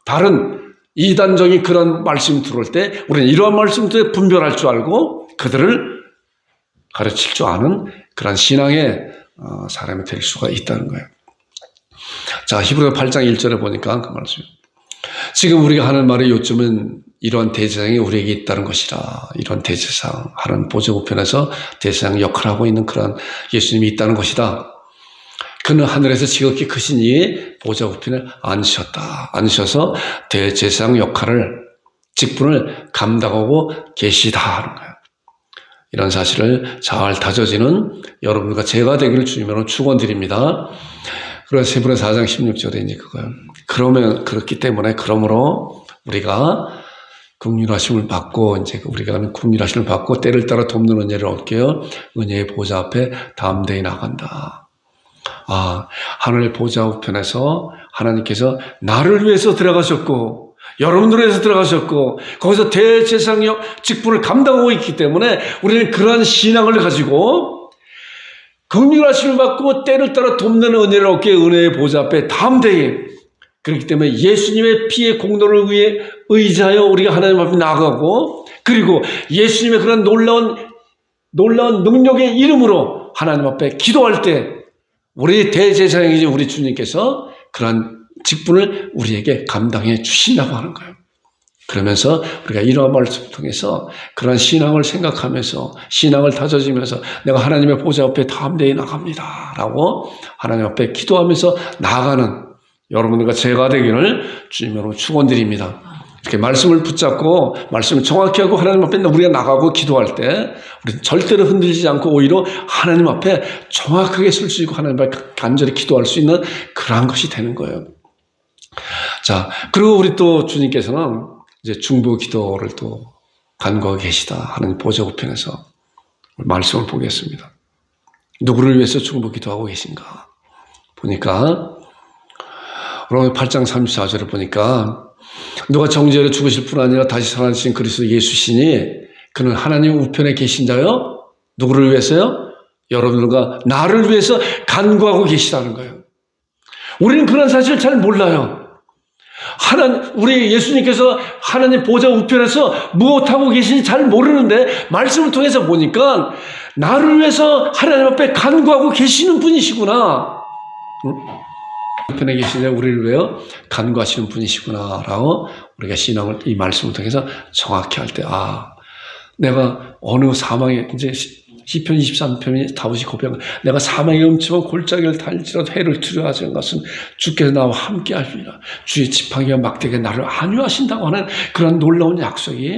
[SPEAKER 1] 다른 이단적인 그런 말씀이 들어올 때 우리는 이러한 말씀들에 분별할 줄 알고 그들을 가르칠 줄 아는 그런 신앙의 사람이 될 수가 있다는 거예요. 자, 히브리서 8장 1절에 보니까 그 말씀. 지금 우리가 하는 말의 요점은 이러한 대제사장이 우리에게 있다는 것이라. 이런 대제사장, 하나님 보좌 우편에서 대제사장 역할을 하고 있는 그런 예수님이 있다는 것이다. 그는 하늘에서 지극히 크신 이의 보좌 우편에 앉으셔서 대제사장 직분을 감당하고 계시다 하는 거예요. 이런 사실을 잘 다져지는 여러분과 제가 되기를 주님으로 축원드립니다. 그래서 히브리서 4장 16절에 이제 그거예요. 그러므로 우리가 긍휼하심을 받고, 이제 우리가 긍휼하심을 받고 때를 따라 돕는 은혜를 얻게요. 은혜의 보좌 앞에 담대히 나간다. 하늘의 보좌 우편에서 하나님께서 나를 위해서 들어가셨고, 여러분들을 위해서 들어가셨고, 거기서 대제사장 직분을 감당하고 있기 때문에 우리는 그러한 신앙을 가지고 긍휼하심을 받고 때를 따라 돕는 은혜를 얻게 은혜의 보좌 앞에 담대히, 그렇기 때문에 예수님의 피의 공로를 의지하여 우리가 하나님 앞에 나가고, 그리고 예수님의 그런 놀라운 놀라운 능력의 이름으로 하나님 앞에 기도할 때 우리 대제사장이신 우리 주님께서 그러한 직분을 우리에게 감당해 주신다고 하는 거예요. 그러면서 우리가 이러한 말씀을 통해서 그러한 신앙을 생각하면서 신앙을 다져지면서 내가 하나님의 보좌 앞에 담대히 나갑니다 라고 하나님 앞에 기도하면서 나아가는 여러분들과 제가 되기를 주님 여러분 축원드립니다. 이렇게 말씀을 붙잡고 말씀을 정확히 하고 하나님 앞에 우리가 나가고 기도할 때 우리는 절대로 흔들리지 않고 오히려 하나님 앞에 정확하게 설 수 있고 하나님 앞에 간절히 기도할 수 있는 그러한 것이 되는 거예요. 자, 그리고 우리 또 주님께서는 이제 중보 기도를 또 간구하고 계시다 하는 보좌 우편에서 말씀을 보겠습니다. 누구를 위해서 중보 기도하고 계신가 보니까 로마서 8장 34절을 보니까 누가 정죄로 죽으실 뿐 아니라 다시 살아나신 그리스도 예수시니 그는 하나님 우편에 계신 자요. 누구를 위해서요? 여러분들과 나를 위해서 간구하고 계시다는 거예요. 우리는 그런 사실을 잘 몰라요. 우리 예수님께서 하나님 보좌 우편에서 무엇하고 계신지 잘 모르는데 말씀을 통해서 보니까 나를 위해서 하나님 앞에 간구하고 계시는 분이시구나. 우편에 계시는 우리를 위하여 간구하시는 분이시구나 라고 우리가 신앙을 이 말씀을 통해서 정확히 할 때 내가 어느 사망에 이제 시편 23편이 다윗이 고백한 내가 사망의 음침한 골짜기를 달지라도 해를 두려워하지 않는 것은 주께서 나와 함께 하시리라. 주의 지팡이와 막대기가 나를 안위하신다고 하는 그런 놀라운 약속이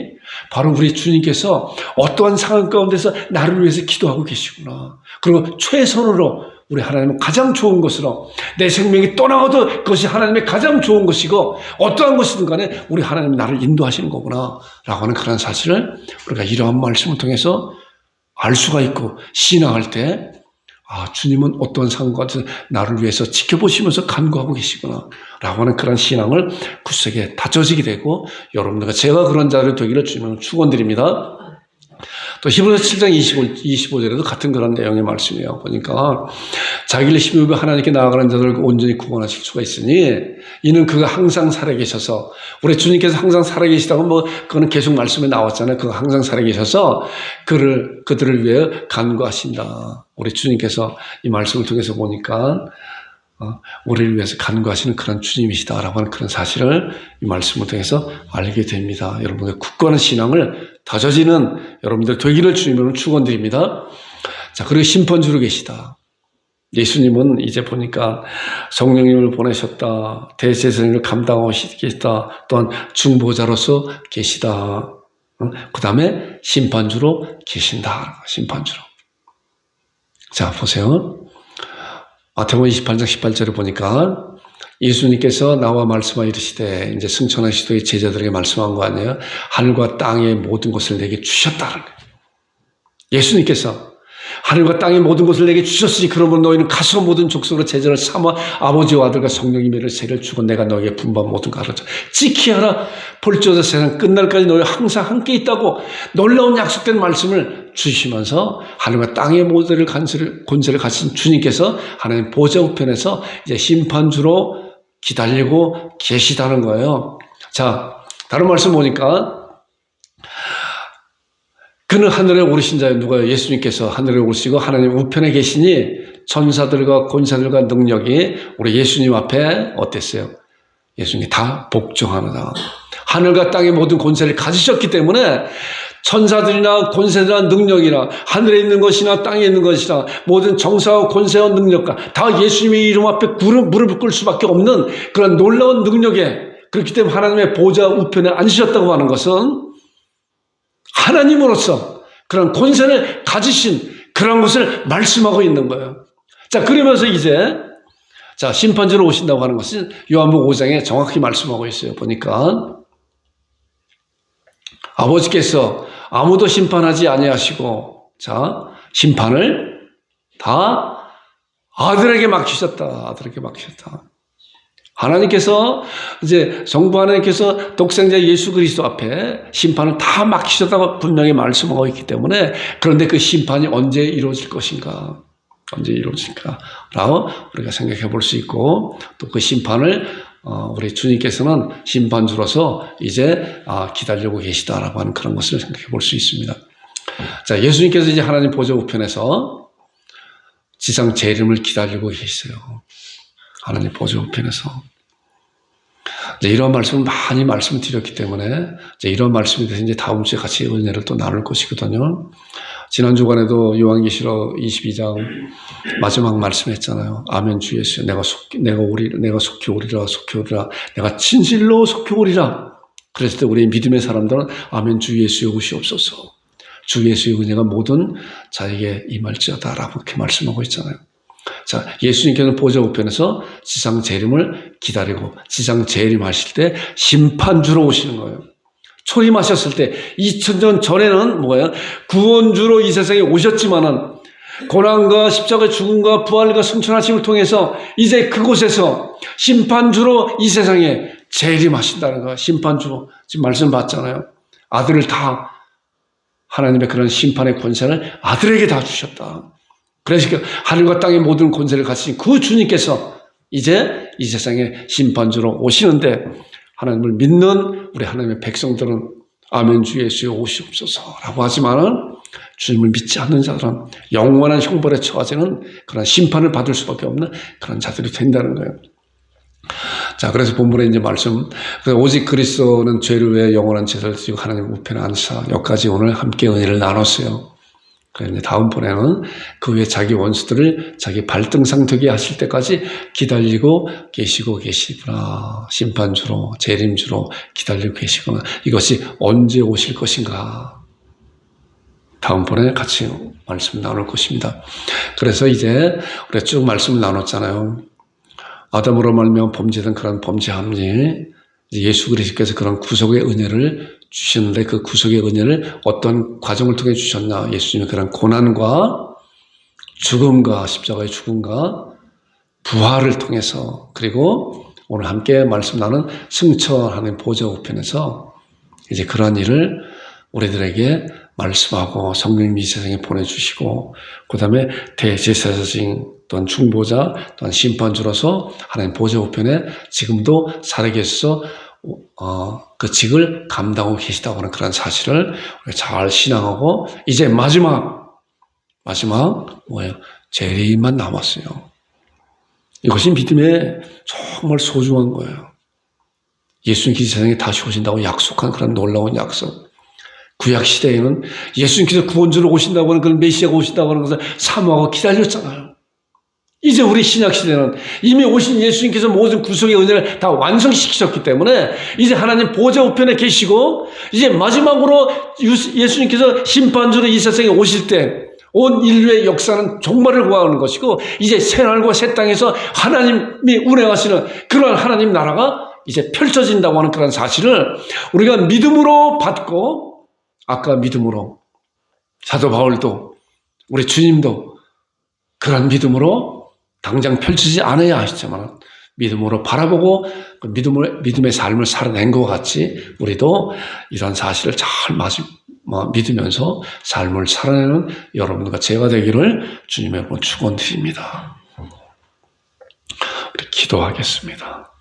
[SPEAKER 1] 바로 우리 주님께서 어떠한 상황 가운데서 나를 위해서 기도하고 계시구나. 그리고 최선으로 우리 하나님은 가장 좋은 것으로 내 생명이 떠나가도 그것이 하나님의 가장 좋은 것이고 어떠한 것이든 간에 우리 하나님은 나를 인도하시는 거구나 라고 하는 그런 사실을 우리가 이러한 말씀을 통해서 알 수가 있고 신앙할 때 주님은 어떤 상황에서 나를 위해서 지켜보시면서 간구하고 계시구나 라고 하는 그런 신앙을 굳세게 다져지게 되고 여러분들과 제가 그런 자를 되기를 주님은 축원드립니다. 또 히브리서 7장 25절에도 같은 그런 내용의 말씀이에요. 보니까 자기를 힘입어 하나님께 나아가는 자들을 온전히 구원하실 수가 있으니 이는 그가 항상 살아계셔서 우리 주님께서 항상 살아계시다고 그거는 계속 말씀에 나왔잖아요. 그가 항상 살아계셔서 그들을 위해 간구하신다. 우리 주님께서 이 말씀을 통해서 보니까 우리를 위해서 간구하시는 그런 주님이시다라고 하는 그런 사실을 이 말씀을 통해서 알게 됩니다. 여러분의 굳건한 신앙을 다져지는 여러분들 되기를 주님으로 축원드립니다. 자, 그리고 심판주로 계시다. 예수님은 이제 보니까 성령님을 보내셨다. 대제사장을 감당하고 계시다. 또한 중보자로서 계시다. 그 다음에 심판주로 계신다. 심판주로. 자, 보세요. 마태복음 28장 18절을 보니까 예수님께서 나와 말씀하여 이르시되 이제 승천하시되 제자들에게 말씀한 거 아니에요? 하늘과 땅의 모든 것을 내게 주셨다는 거예요. 예수님께서 하늘과 땅의 모든 것을 내게 주셨으니 그러므로 너희는 가서 모든 족속으로 제자를 삼아 아버지와 아들과 성령님의 이름으로 세례를 주고 내가 너희에게 분부한 모든 거 가르쳐 지키하라. 볼지어다 세상 끝날까지 너희 항상 함께 있다고 놀라운 약속된 말씀을 주시면서 하늘과 땅의 모든 권세를 가진 주님께서 하나님 보좌 우편에서 이제 심판주로 기다리고 계시다는 거예요. 자, 다른 말씀 보니까 그는 하늘에 오르신 자요. 누가요? 예수님께서 하늘에 오르시고 하나님 우편에 계시니 천사들과 권사들과 능력이 우리 예수님 앞에 어땠어요? 예수님이 다 복종하느라. 하늘과 땅의 모든 권세를 가지셨기 때문에 천사들이나 권세나 능력이나 하늘에 있는 것이나 땅에 있는 것이나 모든 정사와 권세와 능력과 다 예수님의 이름 앞에 무릎을 꿇을 수밖에 없는 그런 놀라운 능력에 그렇기 때문에 하나님의 보좌 우편에 앉으셨다고 하는 것은 하나님으로서 그런 권세를 가지신 그런 것을 말씀하고 있는 거예요. 자, 그러면서 이제 심판주로 오신다고 하는 것은 요한복음 5장에 정확히 말씀하고 있어요. 보니까 아버지께서 아무도 심판하지 아니하시고 심판을 다 아들에게 맡기셨다. 아들에게 맡기셨다. 하나님께서 이제 정부 하나님께서 독생자 예수 그리스도 앞에 심판을 다 맡기셨다고 분명히 말씀하고 있기 때문에 그런데 그 심판이 언제 이루어질 것인가? 언제 이루어질까? 라고 우리가 생각해 볼 수 있고 또 그 심판을 우리 주님께서는 심판주로서 이제 기다리고 계시다라고 하는 그런 것을 생각해 볼 수 있습니다. 자, 예수님께서 이제 하나님 보좌 우편에서 지상 재림을 기다리고 계세요. 하나님 보좌 우편에서. 이런 말씀을 많이 말씀드렸기 때문에 이런 말씀에 대해서 이제 다음 주에 같이 은혜를 또 나눌 것이거든요. 지난 주간에도 요한계시록 22장 마지막 말씀했잖아요. 아멘 주 예수, 내가 속히 오리라, 내가 진실로 속히 오리라. 그랬을 때 우리 믿음의 사람들은 아멘 주 예수의 오시옵소서. 주 예수의 은혜가 모든 자에게 임할지어다라고 이렇게 말씀하고 있잖아요. 자, 예수님께서는 보좌 우편에서 지상 재림을 기다리고 지상 재림하실 때 심판주로 오시는 거예요. 초림하셨을 때 2000년 전에는 뭐예요? 구원주로 이 세상에 오셨지만은 고난과 십자가 죽음과 부활과 승천하심을 통해서 이제 그곳에서 심판주로 이 세상에 재림하신다는 거예요. 심판주로. 지금 말씀 봤잖아요. 아들을 다 하나님의 그런 심판의 권세를 아들에게 다 주셨다. 그래서 하늘과 땅의 모든 권세를 가지신 그 주님께서 이제 이 세상에 심판주로 오시는데 하나님을 믿는 우리 하나님의 백성들은 아멘 주 예수에 오시옵소서라고 하지만은 주님을 믿지 않는 자들은 영원한 형벌에 처하지는 그런 심판을 받을 수밖에 없는 그런 자들이 된다는 거예요. 자, 그래서 본문에 이제 말씀, 오직 그리스도는 죄를 위해 영원한 제사를 드리고 하나님 우편에 앉으사 여기까지 오늘 함께 은혜를 나눴어요. 그래서 다음번에는 그 후에 자기 원수들을 자기 발등상 되게 하실 때까지 기다리고 계시구나. 심판주로, 재림주로 기다리고 계시구나. 이것이 언제 오실 것인가. 다음번에 같이 말씀 나눌 것입니다. 그래서 이제 우리가 쭉 말씀을 나눴잖아요. 아담으로 말미암아 범죄된 그런 범죄함이 예수 그리스도께서 그런 구속의 은혜를 주셨는데 그 구속의 은혜를 어떤 과정을 통해 주셨나? 예수님의 그런 고난과 죽음과 십자가의 죽음과 부활을 통해서 그리고 오늘 함께 말씀 나눈 승천하는 보좌 우편에서 이제 그러한 일을 우리들에게 말씀하고 성령님이 이 세상에 보내주시고 그 다음에 대제사장 또한 중보자 또한 심판주로서 하나님 보좌 우편에 지금도 살아계셔서 그 직을 감당하고 계시다고 하는 그런 사실을 잘 신앙하고 이제 마지막 뭐예요? 재림만 남았어요. 이것이 믿음에 정말 소중한 거예요. 예수님께서 세상에 다시 오신다고 약속한 그런 놀라운 약속. 구약 시대에는 예수님께서 구원주로 오신다고 하는 그런 메시아가 오신다고 하는 것을 사모하고 기다렸잖아요. 이제 우리 신약 시대는 이미 오신 예수님께서 모든 구속의 은혜를 다 완성시키셨기 때문에 이제 하나님 보좌 우편에 계시고 이제 마지막으로 예수님께서 심판주로 이 세상에 오실 때 온 인류의 역사는 종말을 구하는 것이고 이제 새하늘과 새 땅에서 하나님이 운행하시는 그런 하나님 나라가 이제 펼쳐진다고 하는 그런 사실을 우리가 믿음으로 받고 아까 믿음으로 사도 바울도 우리 주님도 그런 믿음으로 당장 펼치지 않아야 하시지만 믿음으로 바라보고 그 믿음의 삶을 살아낸 것 같이 우리도 이런 사실을 잘 믿으면서 삶을 살아내는 여러분과 제가 되기를 주님의 축원드립니다. 우리 기도하겠습니다.